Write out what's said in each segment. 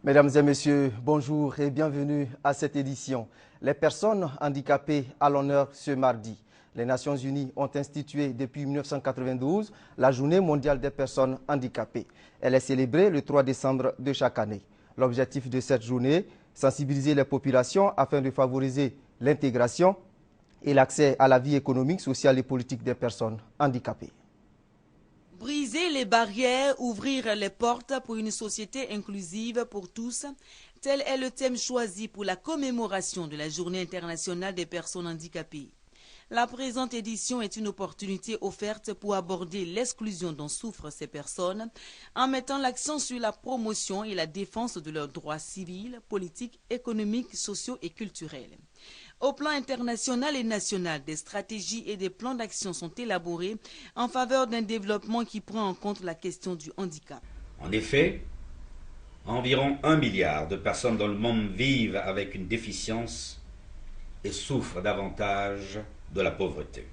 Mesdames et messieurs, bonjour et bienvenue à cette édition. Les personnes handicapées à l'honneur ce mardi. Les Nations Unies ont institué depuis 1992 la Journée mondiale des personnes handicapées. Elle est célébrée le 3 décembre de chaque année. L'objectif de cette journée, sensibiliser les populations afin de favoriser l'intégration et l'accès à la vie économique, sociale et politique des personnes handicapées. Briser les barrières, ouvrir les portes pour une société inclusive pour tous, tel est le thème choisi pour la commémoration de la Journée internationale des personnes handicapées. La présente édition est une opportunité offerte pour aborder l'exclusion dont souffrent ces personnes en mettant l'accent sur la promotion et la défense de leurs droits civils, politiques, économiques, sociaux et culturels. Au plan international et national, des stratégies et des plans d'action sont élaborés en faveur d'un développement qui prend en compte la question du handicap. En effet, environ 1 milliard de personnes dans le monde vivent avec une déficience et souffrent davantage de la pauvreté.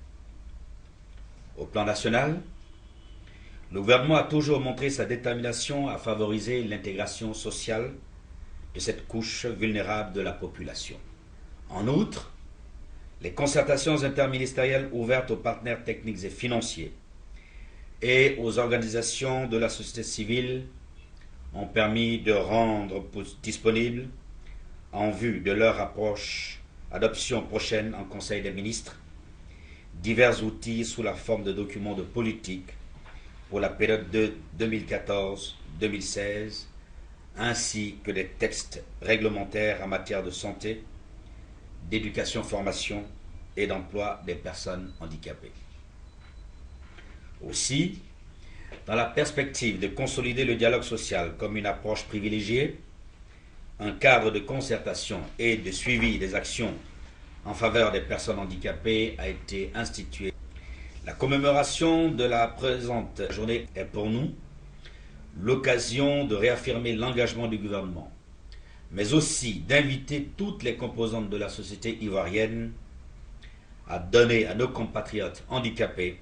Au plan national, le gouvernement a toujours montré sa détermination à favoriser l'intégration sociale de cette couche vulnérable de la population. En outre, les concertations interministérielles ouvertes aux partenaires techniques et financiers et aux organisations de la société civile ont permis de rendre disponibles, en vue de leur adoption prochaine en Conseil des ministres, divers outils sous la forme de documents de politique pour la période de 2014-2016, ainsi que des textes réglementaires en matière de santé, d'éducation-formation et d'emploi des personnes handicapées. Aussi, dans la perspective de consolider le dialogue social comme une approche privilégiée, un cadre de concertation et de suivi des actions en faveur des personnes handicapées a été institué. La commémoration de la présente journée est pour nous l'occasion de réaffirmer l'engagement du gouvernement, mais aussi d'inviter toutes les composantes de la société ivoirienne à donner à nos compatriotes handicapés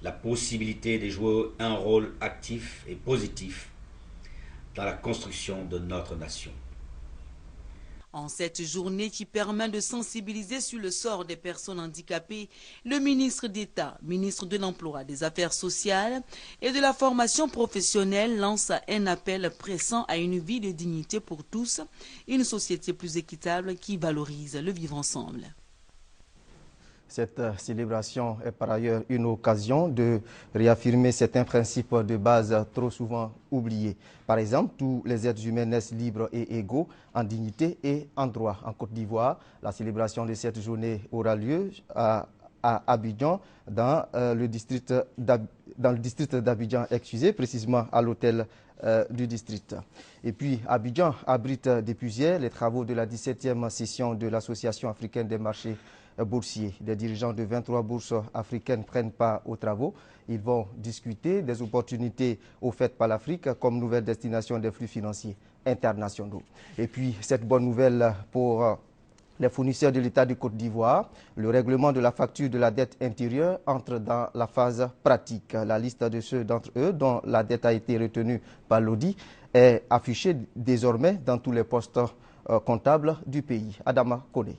la possibilité de jouer un rôle actif et positif dans la construction de notre nation. En cette journée qui permet de sensibiliser sur le sort des personnes handicapées, le ministre d'État, ministre de l'Emploi, des Affaires sociales et de la formation professionnelle lance un appel pressant à une vie de dignité pour tous, une société plus équitable qui valorise le vivre ensemble. Cette célébration est par ailleurs une occasion de réaffirmer certains principes de base trop souvent oubliés. Par exemple, tous les êtres humains naissent libres et égaux en dignité et en droit. En Côte d'Ivoire, la célébration de cette journée aura lieu à Abidjan, dans le district d'Abidjan, précisément à l'hôtel du district. Et puis, Abidjan abrite depuis hier les travaux de la 17e session de l'Association africaine des marchés boursiers. Des dirigeants de 23 bourses africaines prennent part aux travaux. Ils vont discuter des opportunités offertes par l'Afrique comme nouvelle destination des flux financiers internationaux. Et puis, cette bonne nouvelle pour les fournisseurs de l'État de Côte d'Ivoire, le règlement de la facture de la dette intérieure entre dans la phase pratique. La liste de ceux d'entre eux dont la dette a été retenue par l'AUDI est affichée désormais dans tous les postes comptables du pays. Adama Kone.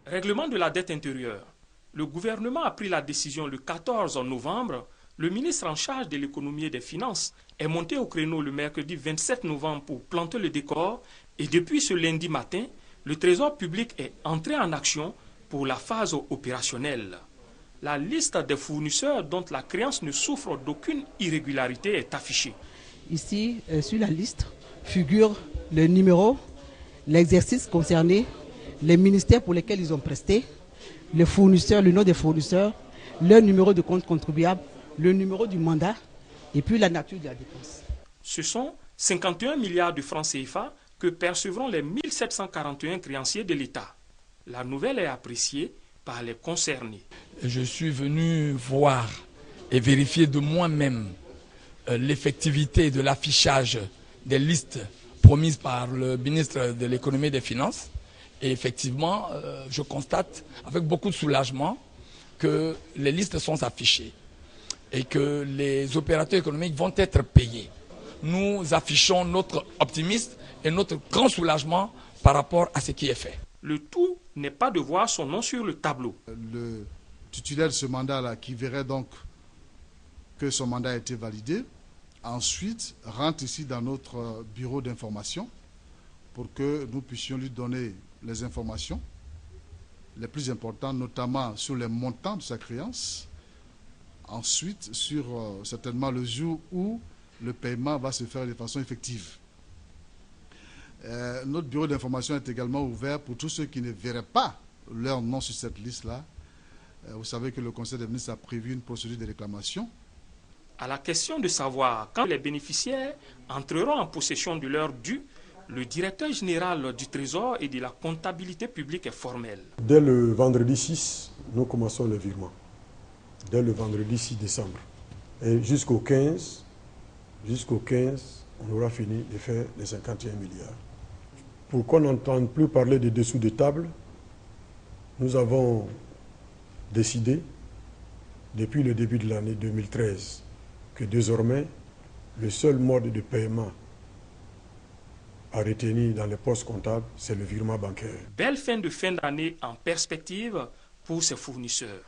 Règlement de la dette intérieure. Le gouvernement a pris la décision le 14 novembre. Le ministre en charge de l'économie et des finances est monté au créneau le mercredi 27 novembre pour planter le décor et depuis ce lundi matin, le Trésor public est entré en action pour la phase opérationnelle. La liste des fournisseurs dont la créance ne souffre d'aucune irrégularité est affichée. Ici, sur la liste, figurent le numéro, l'exercice concerné, les ministères pour lesquels ils ont presté, les fournisseurs, le nom des fournisseurs, leur numéro de compte contribuable, le numéro du mandat et puis la nature de la dépense. Ce sont 51 milliards de francs CFA que percevront les 1741 créanciers de l'État. La nouvelle est appréciée par les concernés. Je suis venu voir et vérifier de moi-même l'effectivité de l'affichage des listes promises par le ministre de l'économie et des finances. Et effectivement, je constate avec beaucoup de soulagement que les listes sont affichées et que les opérateurs économiques vont être payés. nous affichons notre optimisme et notre grand soulagement par rapport à ce qui est fait. Le tout n'est pas de voir son nom sur le tableau. Le titulaire de ce mandat-là, qui verrait donc que son mandat a été validé, ensuite rentre ici dans notre bureau d'information pour que nous puissions lui donner les informations les plus importantes, notamment sur les montants de sa créance. Ensuite, sur certainement le jour où le paiement va se faire de façon effective. Notre bureau d'information est également ouvert pour tous ceux qui ne verraient pas leur nom sur cette liste-là. Vous savez que le Conseil des ministres a prévu une procédure de réclamation. À la question de savoir quand les bénéficiaires entreront en possession de leur dû, le directeur général du Trésor et de la comptabilité publique est formel. Dès le vendredi 6, nous commençons le virement. Dès le vendredi 6 décembre. Et jusqu'au 15, on aura fini de faire les 51 milliards. Pour qu'on n'entende plus parler de dessous de table, nous avons décidé, depuis le début de l'année 2013, que désormais, le seul mode de paiement à retenir dans les postes comptables, c'est le virement bancaire. Belle fin d'année en perspective pour ses fournisseurs.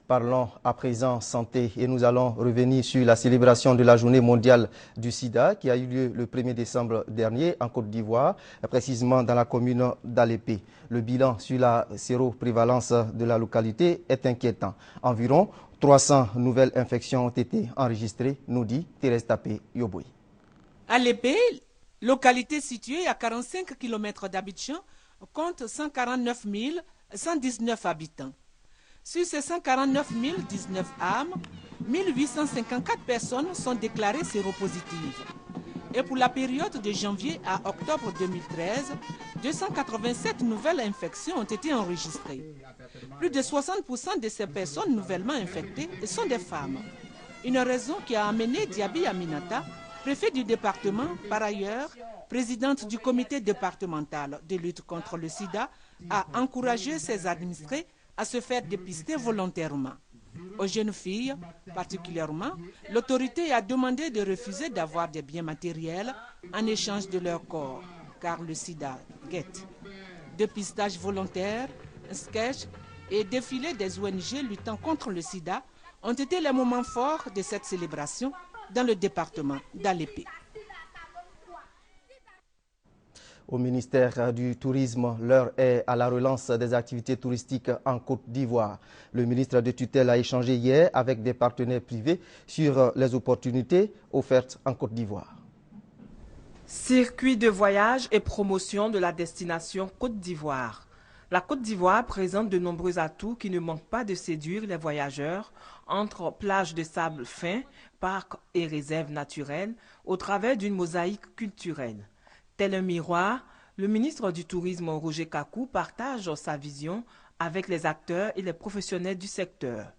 Parlons à présent santé et nous allons revenir sur la célébration de la journée mondiale du sida qui a eu lieu le 1er décembre dernier en Côte d'Ivoire, précisément dans la commune d'Alépé. Le bilan sur la séroprévalence de la localité est inquiétant. Environ 300 nouvelles infections ont été enregistrées, nous dit Thérèse Tapé Yoboy. Alépé, localité située à 45 km d'Abidjan, compte 149 119 habitants. Sur ces 149 019 âmes, 1854 personnes sont déclarées séropositives. Et pour la période de janvier à octobre 2013, 287 nouvelles infections ont été enregistrées. Plus de 60% de ces personnes nouvellement infectées sont des femmes. Une raison qui a amené Diaby Aminata, préfet du département, par ailleurs présidente du comité départemental de lutte contre le sida, à encourager ses administrés à se faire dépister volontairement. Aux jeunes filles, particulièrement, l'autorité a demandé de refuser d'avoir des biens matériels en échange de leur corps, car le sida guette. Dépistage volontaire, sketch et défilé des ONG luttant contre le sida ont été les moments forts de cette célébration dans le département d'Alépé. Au ministère du Tourisme, l'heure est à la relance des activités touristiques en Côte d'Ivoire. Le ministre de tutelle a échangé hier avec des partenaires privés sur les opportunités offertes en Côte d'Ivoire. Circuit de voyage et promotion de la destination Côte d'Ivoire. La Côte d'Ivoire présente de nombreux atouts qui ne manquent pas de séduire les voyageurs entre plages de sable fin, parcs et réserves naturelles au travers d'une mosaïque culturelle. Tel un miroir, le ministre du Tourisme Roger Kakou partage sa vision avec les acteurs et les professionnels du secteur.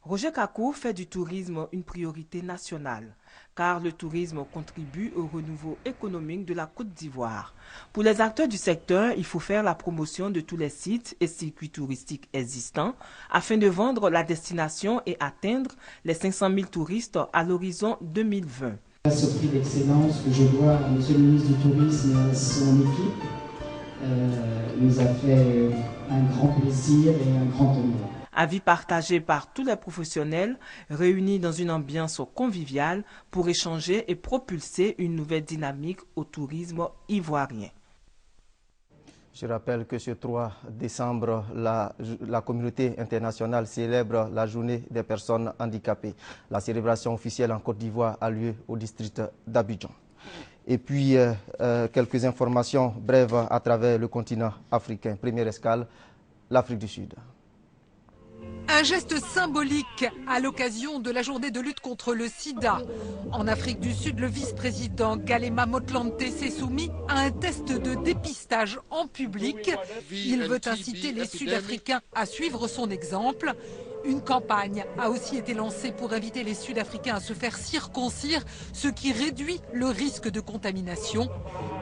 Roger Kakou fait du tourisme une priorité nationale, car le tourisme contribue au renouveau économique de la Côte d'Ivoire. Pour les acteurs du secteur, il faut faire la promotion de tous les sites et circuits touristiques existants afin de vendre la destination et atteindre les 500 000 touristes à l'horizon 2020. Ce prix d'excellence que je dois à M. le ministre du Tourisme et à son équipe nous a fait un grand plaisir et un grand honneur. Avis partagé par tous les professionnels réunis dans une ambiance conviviale pour échanger et propulser une nouvelle dynamique au tourisme ivoirien. Je rappelle que ce 3 décembre, la communauté internationale célèbre la journée des personnes handicapées. La célébration officielle en Côte d'Ivoire a lieu au district d'Abidjan. Et puis, quelques informations brèves à travers le continent africain. Première escale, l'Afrique du Sud. Un geste symbolique à l'occasion de la journée de lutte contre le sida. En Afrique du Sud, le vice-président Galema Motlanthe s'est soumis à un test de dépistage en public. Il veut inciter les Sud-Africains à suivre son exemple. Une campagne a aussi été lancée pour inviter les Sud-Africains à se faire circoncire, ce qui réduit le risque de contamination.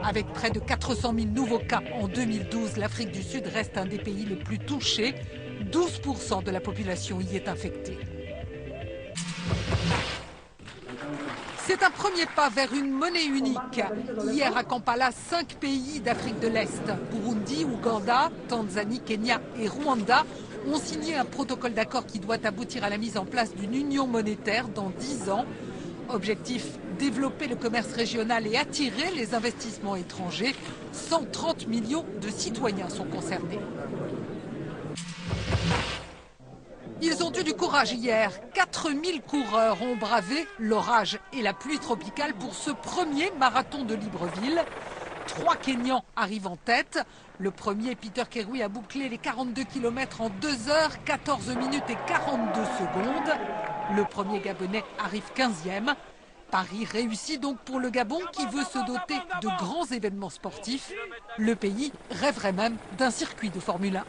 Avec près de 400 000 nouveaux cas en 2012, l'Afrique du Sud reste un des pays les plus touchés. 12% de la population y est infectée. C'est un premier pas vers une monnaie unique. Hier à Kampala, 5 pays d'Afrique de l'Est, Burundi, Ouganda, Tanzanie, Kenya et Rwanda, ont signé un protocole d'accord qui doit aboutir à la mise en place d'une union monétaire dans 10 ans. Objectif, développer le commerce régional et attirer les investissements étrangers. 130 millions de citoyens sont concernés. Ils ont eu du courage hier. 4000 coureurs ont bravé l'orage et la pluie tropicale pour ce premier marathon de Libreville. 3 Kenyans arrivent en tête. Le premier, Peter Kirui, a bouclé les 42 km en 2 heures, 14 minutes et 42 secondes. Le premier Gabonais arrive 15e. Paris réussit donc pour le Gabon qui veut se doter de grands événements sportifs. Le pays rêverait même d'un circuit de Formule 1.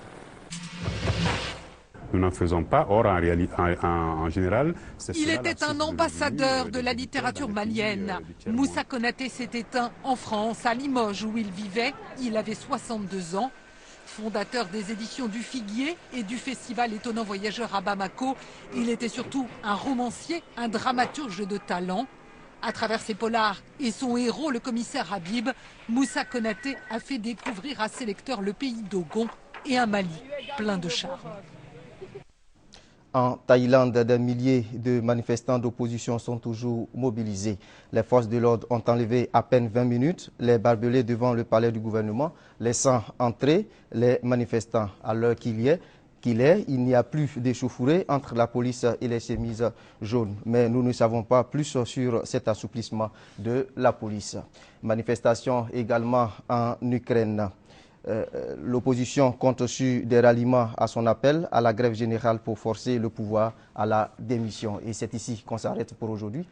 Nous n'en faisons pas, or en général... Il était un ambassadeur de la littérature malienne. Moussa Konaté s'est éteint en France, à Limoges où il vivait. Il avait 62 ans. Fondateur des éditions du Figuier et du festival Étonnant Voyageur à Bamako, il était surtout un romancier, un dramaturge de talent. À travers ses polars et son héros, le commissaire Habib, Moussa Konaté a fait découvrir à ses lecteurs le pays d'Ogon et un Mali plein de charme. En Thaïlande, des milliers de manifestants d'opposition sont toujours mobilisés. Les forces de l'ordre ont enlevé à peine 20 minutes les barbelés devant le palais du gouvernement, laissant entrer les manifestants. À l'heure qu'il est, il n'y a plus d'échauffourée entre la police et les chemises jaunes. Mais nous ne savons pas plus sur cet assouplissement de la police. Manifestation également en Ukraine. L'opposition compte sur des ralliements à son appel à la grève générale pour forcer le pouvoir à la démission. Et c'est ici qu'on s'arrête pour aujourd'hui.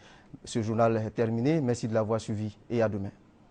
Ce journal est terminé. Merci de l'avoir suivi et à demain.